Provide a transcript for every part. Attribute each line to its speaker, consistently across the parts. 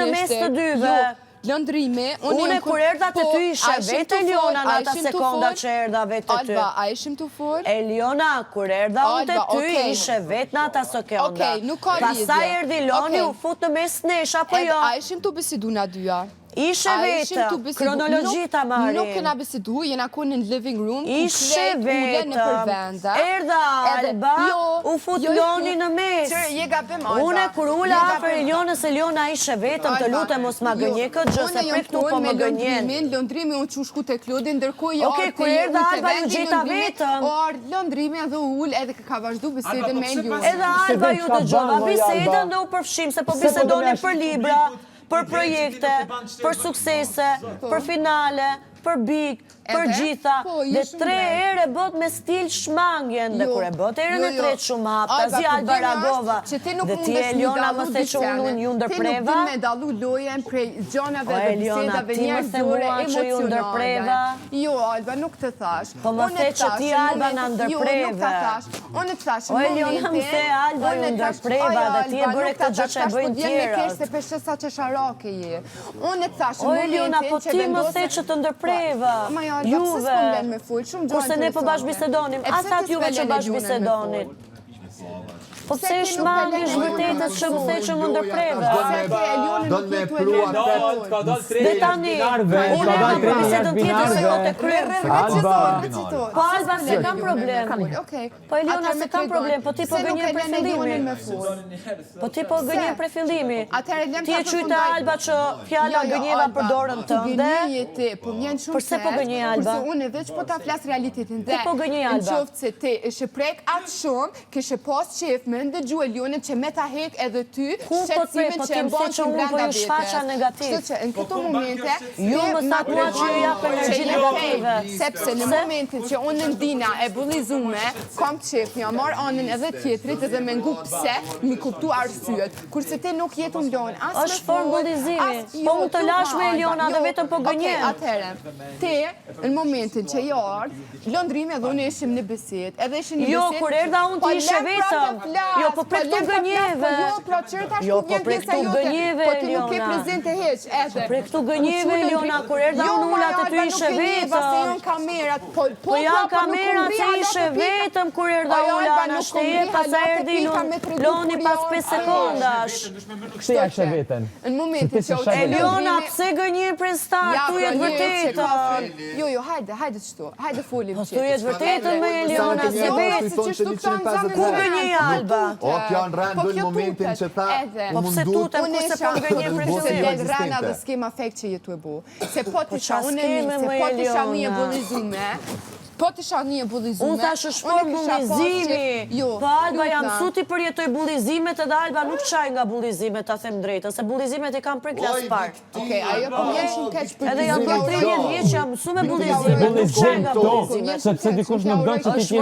Speaker 1: në mes të dyve.
Speaker 2: Lëndrimi,
Speaker 1: unë kur erdha të ty ishe vetë Eliona në ata sekonda që erdha vetë të ty.
Speaker 2: Alba, a ishim të fol?
Speaker 1: Eliona, kur erdha unë të ty ishe vetë në ata sekonda.
Speaker 2: Okej, nuk ka lidhje.
Speaker 1: Pastaj erdhi Loni u fut në mes nesh, apo jo?
Speaker 2: A ishim të bisedu na dyja?
Speaker 1: Ishe vetëm, kronologji ta marim.
Speaker 2: Nuk kena bisedu, jena konë në living room,
Speaker 1: ishe vetëm, erdha Alba, u fut Loni në mes. Une kur ula afer Elionës, Eliona ishe vetëm, të lutem mos ma gënje këtë gjë, se prej këtu po më gënjen.
Speaker 2: Lëndrimi unë që shku të Klodin, ndërkoj jo
Speaker 1: artë kur erdha Alba ju gjeta vetëm.
Speaker 2: O ardë lëndrimi edhe ull, edhe ka vazhdu bisedën me Eliona.
Speaker 1: Edhe Alba ju të gjova bisedën dhe u përfshim, se po bisedonin për libra, për projekte, për suksese, për finale, për big, për gjitha, dhe 3 ere bot me stil shmangjen, dhe kur e bot erën e 3 shumë hap, ta zi Alba Ragova, dhe ti Eliona më the që unë ju ndërpreva.
Speaker 2: Ti nuk din me dalu lojen prej gjonave dhe bisedave njerëzore, emocionale. Jo, Alba, nuk të thash.
Speaker 1: Po më the që ti Alba në ndërpreve.
Speaker 2: Unë të thash,
Speaker 1: o Eliona më the Alba ju ndërpreva, dhe ti e bërë këtë gjë që e bëjnë tjerët.
Speaker 2: Se peshesa që sharake je. Unë të thash,
Speaker 1: o Eliona, po ti më the që të ndërpreva. Juve, kurse ne po bashkë bisedonim, asat juve që bashkë bisedonin. Po pse shmangish vërtetës që më the që më ndërpreve?
Speaker 3: Don me pru atë.
Speaker 1: Dhe tani, unë e kam për bisedën tjetër se ko të kryrë. Po Alba, se kam problem. Po Eliona, se kam problem, po ti po gënjen për fillimi. Po ti po gënjen për fillimi. Ti e qyte Alba që fjalla gënjeva për dorën tënde. Përse po gënje Alba?
Speaker 2: Unë veç po ta flas realitetin.
Speaker 1: Ku po gënje Alba?
Speaker 2: Në qoftë se ti ishe prek atë shumë, kishe pas qef me ndëgju Elionit që me ta hek edhe ty shqetsimin që e mbonë që brenda vetës. Kështu që në këto momente
Speaker 1: ju më thak mua që ju japë energji negative.
Speaker 2: Sepse në momentin që unë ndina e bullizume, kam qef një marë anën edhe tjetrit edhe me ngu pse mi kuptu arsyet. Kurse ti nuk jetu mblon as me
Speaker 1: është formë bullizimi. Po më të lash me Eliona dhe vetëm po gënjen.
Speaker 2: Atëhere, ti në momentin që jo ardh, Lëndrimi edhe unë ishim në bisedë, edhe ishim në bisedë.
Speaker 1: Jo, kur erdha unë ti ishe vetëm. Jo, po pre këtu gënjeve.
Speaker 2: Jo, po pre këtu gënjeve, Eliona. Po ti nuk ke prezente heq, edhe.
Speaker 1: Pre këtu gënjeve, Eliona, kur erdha unë ullat e ty ishe vetëm.
Speaker 2: Se janë kamerat.
Speaker 1: Po janë kamerat se ishe vetëm kur erdha ullat në shteje, pas a erdi Loni pas 5 sekondash.
Speaker 4: Kështë ja ishe vetën?
Speaker 2: Në momentin që
Speaker 1: Eliona, pse gënje për start, tu jetë vërtetën.
Speaker 2: Jo, hajde qëtu, hajde folim qëtë.
Speaker 1: Po tu jetë vërtetën me Eliona, se vetë. Ku gënje Alba?
Speaker 3: O, kjo në rëndë në momentin që ta
Speaker 1: po pse tutëm, kurse po gënje për
Speaker 2: se rëna dhe s'kem afekt që jetu e bu. Se po të isha unë e mirë, se po të isha një e bullizume, po të isha një e bullizume.
Speaker 1: Unë thashë shpor bullizimi. Po Alba jam suti për jetoj bullizimet edhe Alba nuk qaj nga bullizimet, ta them drejtën, se bullizimet i kam për klas parë.
Speaker 2: Okej, ajo po mjenë shumë keq për
Speaker 1: edhe jam për 30 vjeç jam mësu me bullizimet, nuk qaj nga bullizimet.
Speaker 4: Sepse dikush nuk dojnë që ti t'jesh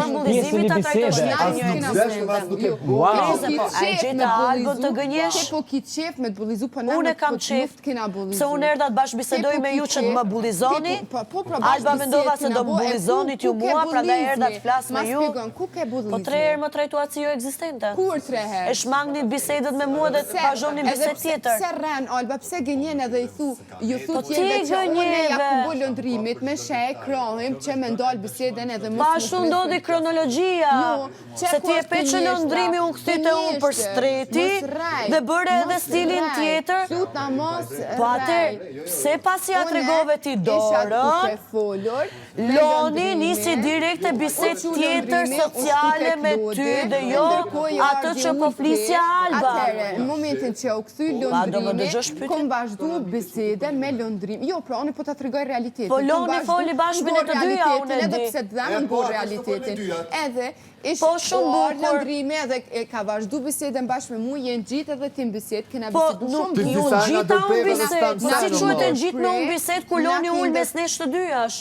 Speaker 4: pjesë një bisede.
Speaker 1: A gjitha Albën të gënjesh?
Speaker 2: Ti po ki qef me të bullizu, po në
Speaker 1: unë kam qef, se unë erda të bashkë bisedoj me ju që të më bullizoni, Alba mendova se do më bullizoni t'ju mua, pra da erda të flas me ju, po 3 herë më trajtuat si jo eksistente.
Speaker 2: Kur 3 herë?
Speaker 1: E shmangnit bisedet me mua dhe të vazhoni biset tjetër.
Speaker 2: Pse rren, Alba, pse gënjen edhe ju thu
Speaker 1: tjeve
Speaker 2: që unë ja ku bu Lëndrimit me shej krohim që me ndalë biseden edhe
Speaker 1: më ashtu ndodhi kronologjia, se ti e pe që Lëndrimi unë këthite unë për streti dhe bërë edhe stilin tjetër, po atër, pse pasi ja tregove ti dorën, Loni nisi direkte biset tjetër sociale me ty dhe jo atë që po flisja Alba.
Speaker 2: Atëre, në momentin që u këthy Lëndrimi, kom vazhdu biseden me Lëndrimi. Jo, pra, unë po të tregoj realitetin.
Speaker 1: Po Loni foli bashkën e të dyja, unë e di.
Speaker 2: Edhe pse të dhemë në bërë realitetin. Edhe, ishtë Lëndrimi edhe ka vazhdu biseden bashkë me mu, jenë gjitë edhe tim bised, kena bisedu shumë
Speaker 1: bërë. Po, nuk ju gjita unë bised, si qëtë e gjitë me unë bised, ku Loni ullë mes nesh të dyjash.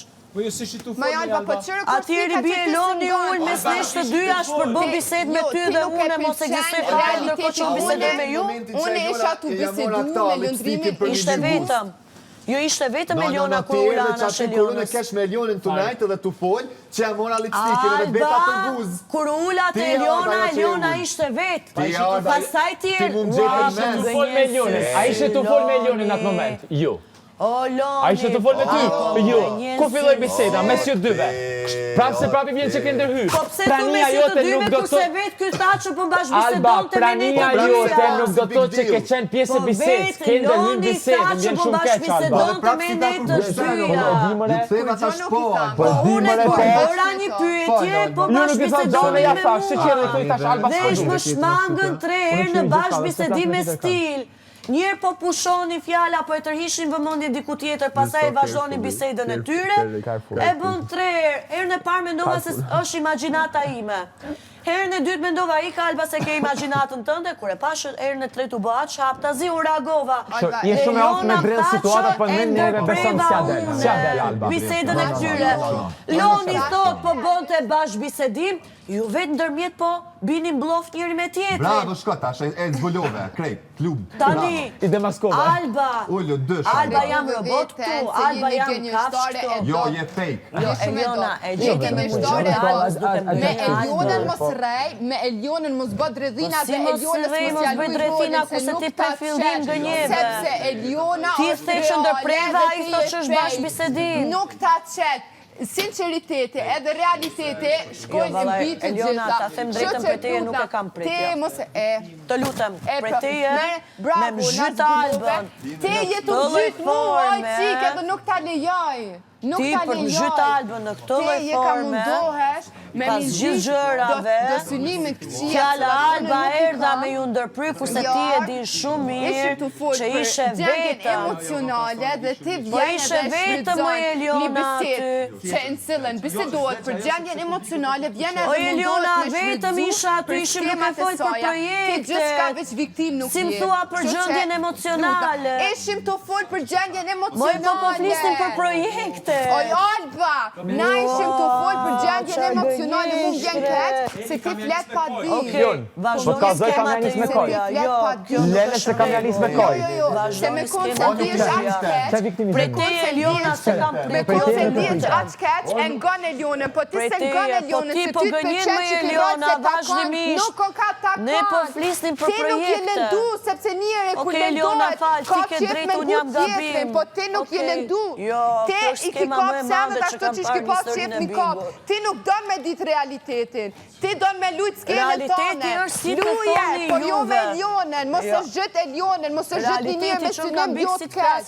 Speaker 1: Atjeri bje Loni ullë mes nesh të dyjash për bë bised me ty dhe unë mos egzistoj fare ndërko që unë bisedoj me ju.
Speaker 2: Unë isha tu bisedu me Lëndrimin.
Speaker 1: Ishte vetëm. Jo ishte vetëm Eliona kur ula anash Elionës.
Speaker 3: Kesh me Elionin të najtë dhe të folj, që e mora lipstikin edhe beta për buz.
Speaker 1: Kur ula të Eliona ishte vetë. Pasaj tjerë,
Speaker 4: A ishe të fol me Elionin në atë moment? Jo. A ishe të fol me ty? Jo. Ku filloj biseda? Mes ju dyve. Prapë se prapë vjen që ke ndërhy.
Speaker 1: Po pse tu mes ju të dyve kurse vetë ky tha që po mbash bisedon të
Speaker 4: prania jote nuk do të thotë që ke qenë pjesë e bisedës. Ke ndërhyrë bisedë, vjen shumë keq Alba.
Speaker 1: Po vetë Loni tha që po mbash bisedon të me ne të dyja.
Speaker 3: Ju thema tash po.
Speaker 1: Po unë po bëra një pyetje, po bash bisedon me
Speaker 4: ja thash, se qerë i tash Alba.
Speaker 1: Vesh më shmangën 3 herë në bash bisedim me stil. Njerë po pushoni fjala, po e tërhishin vëmendje diku tjetër, pastaj e vazhdoni bisedën e tyre, e bën 3 herë. Herën e parë mendova se është imagjinata ime. Herën e dytë mendova i Alba se ke imagjinatën tënde, kur e pash herën e tretë u bë aq haptazi, u reagova.
Speaker 4: Je shumë e oftë me drejt situata, po në neve beson si del Alba.
Speaker 1: Bisedën e këtyre. Loni thot po bënte bash bisedim, ju vetë ndërmjet po binin bloft njëri me tjetrin.
Speaker 3: Bravo, shko tash, e zbulove, krejt, klub.
Speaker 1: Tani,
Speaker 4: I Demaskova.
Speaker 1: Alba jam robot këtu, Alba jam kafsh këtu.
Speaker 3: Jo, je fake.
Speaker 1: Jo, Eliona, e gjete me shtori Albës duke më
Speaker 2: me Elionën mos rej, me Elionën mos bë dredhina dhe Elionës mos ja luaj rolin se nuk ta qet. Sepse Eliona
Speaker 1: është reale ndërpreva, ai thotë që është bash bisedim.
Speaker 2: Nuk ta qet. Sinceriteti edhe realiteti shkojnë në bitë të gjitha.
Speaker 1: Eliona, ta them drejtën për teje nuk e kam pritje.
Speaker 2: Te mos e...
Speaker 1: Të lutem, për teje me më zhytë Albën.
Speaker 2: Te je të zhytë muaj qike dhe nuk ta lejoj.
Speaker 1: Ti për më zhytë Albën në këtë lloj forme, pas gjithë gjërave, fjala Alba erdha me ju ndërpry, kurse ti e din shumë mirë që ishe vetëm.
Speaker 2: Emocionale dhe ti vjen edhe shfrytëzon një bisedë që nësillën bisedohet për gjendjen emocionale, vjen edhe
Speaker 1: Eliona, vetëm isha aty, ishim nuk e folj për projekte. Si më thua për gjendjen emocionale.
Speaker 2: Ishim të folj për gjendjen emocionale.
Speaker 1: Po flisnim për projekte.
Speaker 2: Oj, Alba, na ishim të folj për gjendjen emocionale, mu vjen keq, se ti flet pa di.
Speaker 1: Okej, vazhdoni skemat e
Speaker 4: Lele se kam realisht me koj.
Speaker 2: Se me konë se ti është aq keq.
Speaker 1: Prej te Eliona se kam
Speaker 2: Me konë se ti është aq keq, e ngon Elionën, po ti se ngon Elionën, se ty të pëlqen që ti rrot se takon, nuk o ka takon.
Speaker 1: Ne po flisnim për projekte.
Speaker 2: Ti nuk je lëndu, sepse njëre kur lëndohet, ka qef me ngut tjetrin, po ti nuk je lëndu. Ti i ki kap senet ashtu që shki pas qef një kap. Ti nuk don me dit realitetin. Ti don me lujt skenën tone. Luje, po jo me Elionën, mos është gjët Elionën, mos është gjët një njërë me synem bjotë keq.